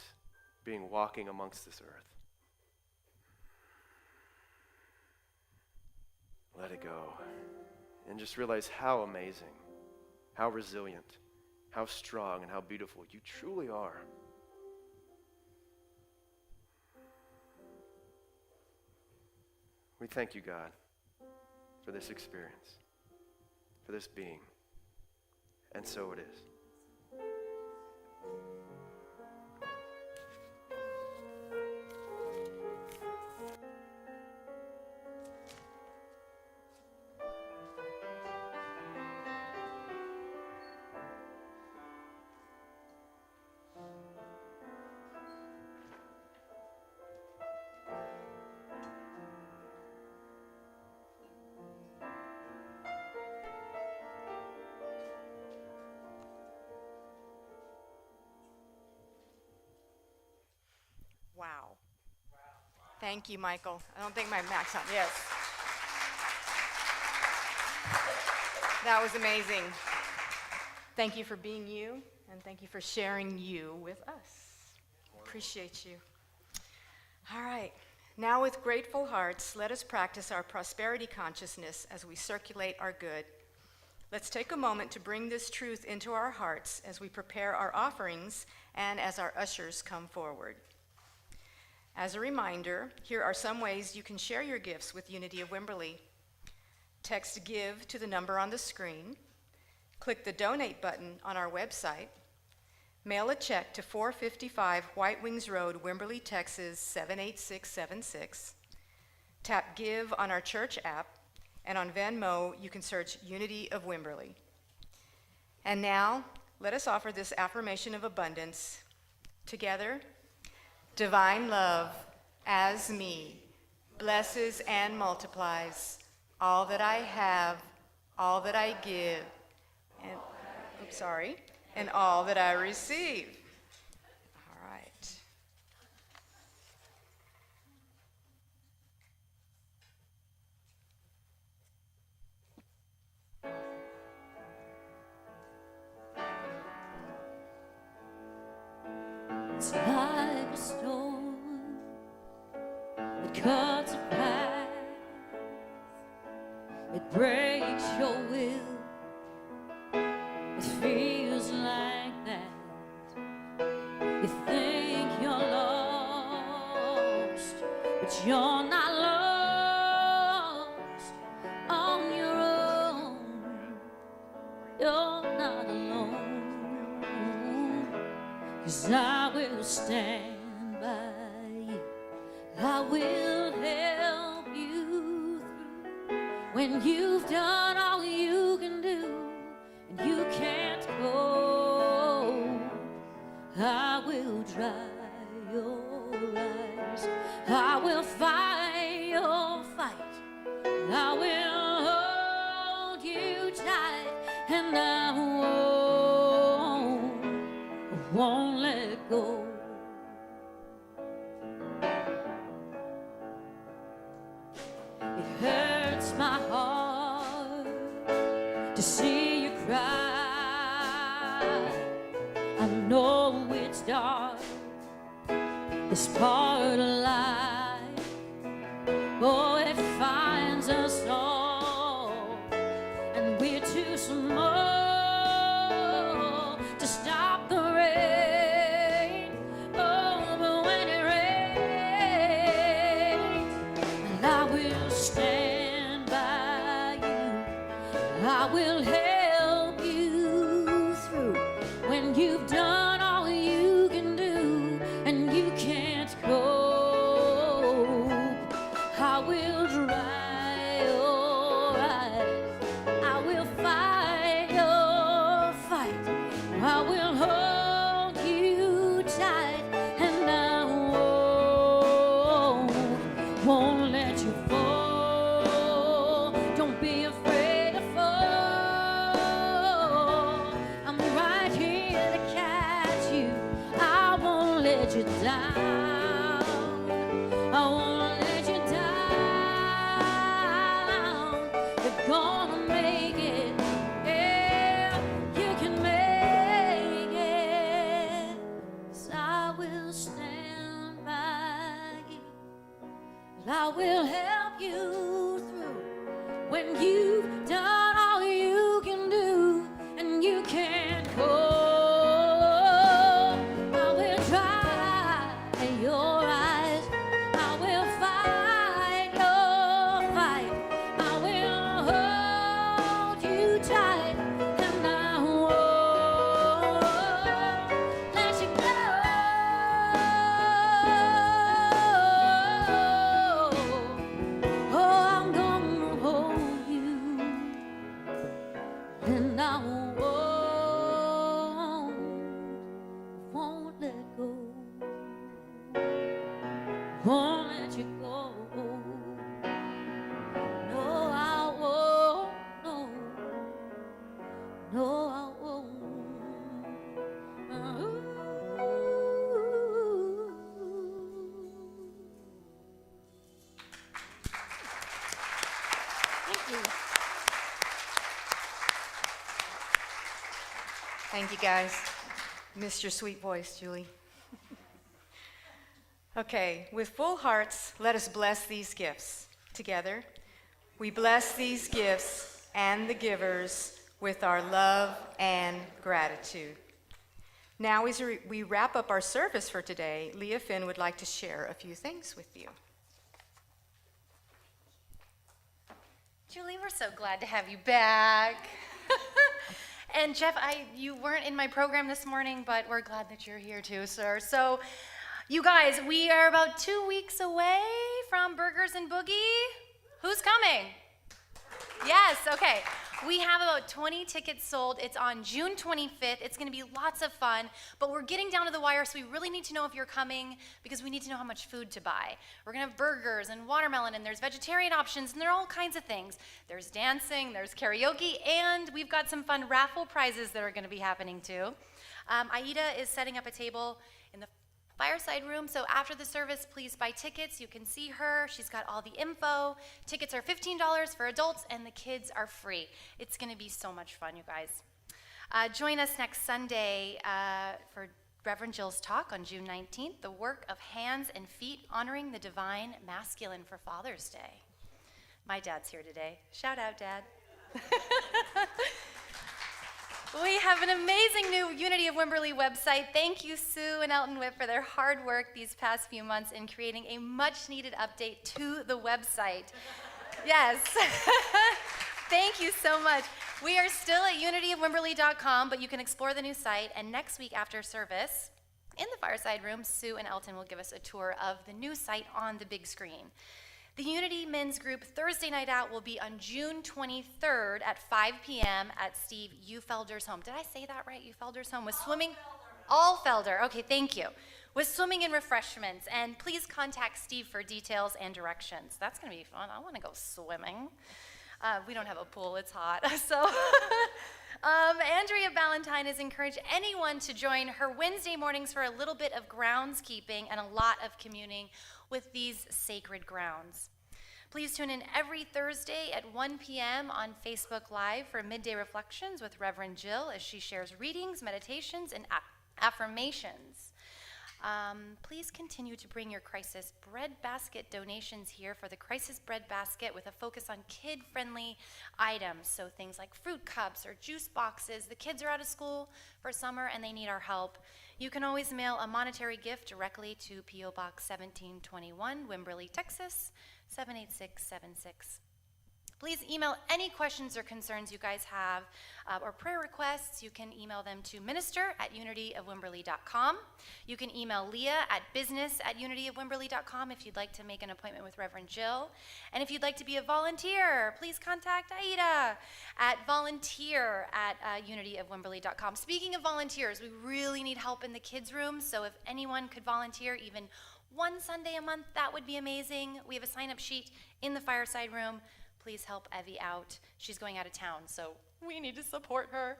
walking amongst this earth. Let it go. And just realize how amazing, how resilient, how strong, and how beautiful you truly are. We thank you, God. for this experience, for this being. And so it is. Wow. Thank you, Michael. I don't think my mac's on. Yes. That was amazing. Thank you for being you, and thank you for sharing you with us. Appreciate you. All right. Now, with grateful hearts, let us practice our prosperity consciousness as we circulate our good. Let's take a moment to bring this truth into our hearts as we prepare our offerings and as our ushers come forward. As a reminder, here are some ways you can share your gifts with Unity of Wimberley. Text GIVE to the number on the screen. Click the donate button on our website. Mail a check to 455 White Wings Road, Wimberley, Texas 78676. Tap GIVE on our church app, and on Venmo you can search Unity of Wimberley. And now, let us offer this affirmation of abundance. Together, divine love, as me, blesses and multiplies all that I have, all that I give, and all that I receive. All right. It's like a storm that cuts a path. It breaks your will. It feels like that. You think you're lost, but you're not lost on your own. You're not alone, 'cause I will stand by you. I will help you through when you've done all you can do. You can't go. I will dry your eyes. I will fight your fight. I will hold you tight, and I won't let go. It hurts my heart to see you cry. I know it's dark, this part of life. Oh, it finds us all, and we're too small to stop the rain. Oh, but when it rains, and I will stand by you. I will help you through when you've done all you can do and you can't cope. I will dry your eyes. I will fight your fight. I will hold you tight, and I won't let you fall. Don't be afraid to fall. I'm right here to catch you. I won't let you down. I won't let you down. You're gonna make it. Yeah, you can make it. 'Cause I will stand by you. I will help you through when you've done all you can do and you can't cope. I will dry your eyes. I will fight your fight. I will won't let you go. No, I won't. No, no, I won't. Thank you. Thank you, guys. Missed your sweet voice, Julie. Okay, with full hearts, let us bless these gifts. Together, we bless these gifts and the givers with our love and gratitude. Now, as we wrap up our service for today, Leah Finn would like to share a few things with you. Julie, we're so glad to have you back. And Jeff, you weren't in my program this morning, but we're glad that you're here too, sir. So, you guys, we are about 2 weeks away from Burgers and Boogie. Who's coming? Yes, okay. We have about 20 tickets sold. It's on June 25th. It's going to be lots of fun, but we're getting down to the wire, so we really need to know if you're coming because we need to know how much food to buy. We're going to have burgers and watermelon, and there's vegetarian options, and there are all kinds of things. There's dancing, there's karaoke, and we've got some fun raffle prizes that are going to be happening too. Aida is setting up a table in the fireside room, so after the service, please buy tickets. You can see her. She's got all the info. Tickets are $15 for adults, and the kids are free. It's going to be so much fun, you guys. Join us next Sunday for Reverend Jill's talk on June 19th, The Work of Hands and Feet, Honoring the Divine Masculine for Father's Day. My dad's here today. Shout out, Dad. We have an amazing new Unity of Wimberley website. Thank you, Sue and Elton Whip, for their hard work these past few months in creating a much-needed update to the website. Yes. Thank you so much. We are still at unityofwimberley.com, but you can explore the new site. And next week after service, in the fireside room, Sue and Elton will give us a tour of the new site on the big screen. The Unity Men's Group Thursday Night Out will be on June 23rd at 5 p.m. at Steve Ufelder's home. Did I say that right? Ufelder's home with swimming? Allfelder. Okay, thank you. With swimming and refreshments. And please contact Steve for details and directions. That's going to be fun. I want to go swimming. We don't have a pool. It's hot. So Andrea Ballantyne has encouraged anyone to join her Wednesday mornings for a little bit of groundskeeping and a lot of communing with these sacred grounds. Please tune in every Thursday at 1 p.m. on Facebook Live for Midday Reflections with Reverend Jill as she shares readings, meditations, and affirmations. Please continue to bring your crisis bread basket donations here for the crisis bread basket with a focus on kid-friendly items. So things like fruit cups or juice boxes. The kids are out of school for summer and they need our help. You can always mail a monetary gift directly to P.O. Box 1721, Wimberley, Texas, 78676. Please email any questions or concerns you guys have or prayer requests. You can email them to minister@unityofwimberley.com. You can email Leah at business@unityofwimberley.com if you'd like to make an appointment with Reverend Jill. And if you'd like to be a volunteer, please contact Aida at volunteer@unityofwimberley.com. Speaking of volunteers, we really need help in the kids' room, so if anyone could volunteer even one Sunday a month, that would be amazing. We have a sign-up sheet in the fireside room. Please help Evie out. She's going out of town, so we need to support her.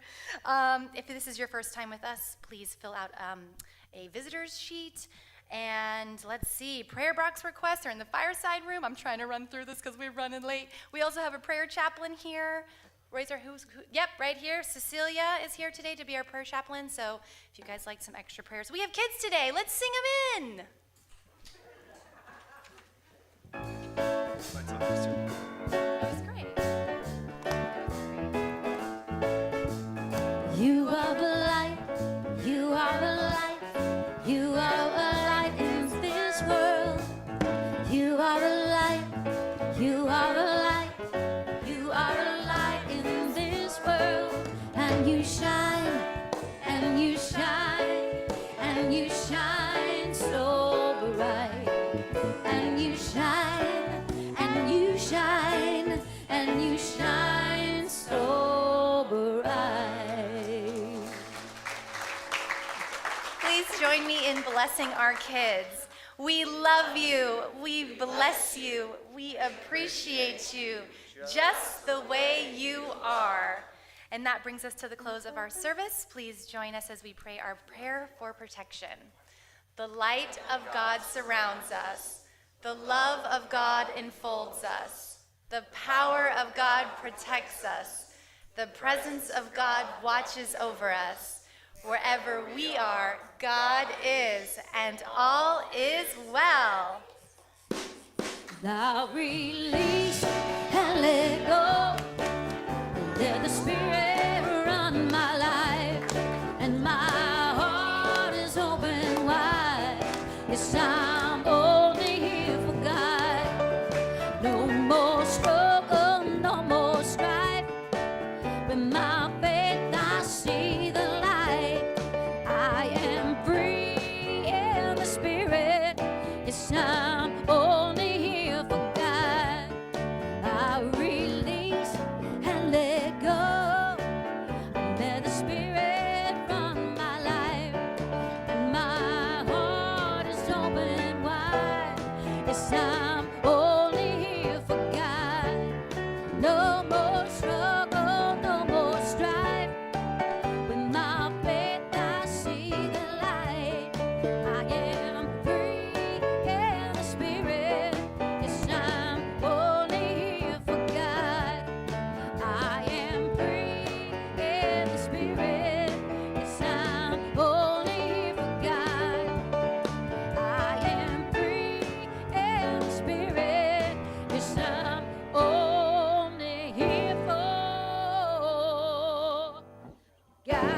If this is your first time with us, please fill out a visitor's sheet. And let's see, prayer box requests are in the fireside room. I'm trying to run through this because we're running late. We also have a prayer chaplain here. Raise our yep, right here. Cecilia is here today to be our prayer chaplain. So if you guys like some extra prayers, we have kids today. Let's sing them in. That was great. You are the light, you are the light, you are a light in this world. You are a light, you are a light, you are a light in this world. And you shine, and you shine, and you shine so bright. And you shine, and you shine, and you shine so bright. Please join me in blessing our kids. We love you. We bless you. We appreciate you just the way you are. And that brings us to the close of our service. Please join us as we pray our prayer for protection. The light of God surrounds us. The love of God enfolds us. The power of God protects us. The presence of God watches over us. Wherever we are, God is, and all is well. Thou release and let go. Let the Spirit run my life, and my heart is open wide. Yes, I'm only here for God. No more struggle, no more strife. With my faith I see the light. I am free in the Spirit. Yes, I'm only here for God. I release and let go. Let the Spirit run my life, and my heart is open wide. Yes, I'm only here for God. No more struggle, no more strife. With my faith I see the light. I am free in the Spirit. Yes, I'm only here for God. I am free in the Spirit. Yes, I'm only here for God. I am free in the Spirit. Yes, I'm only here for God.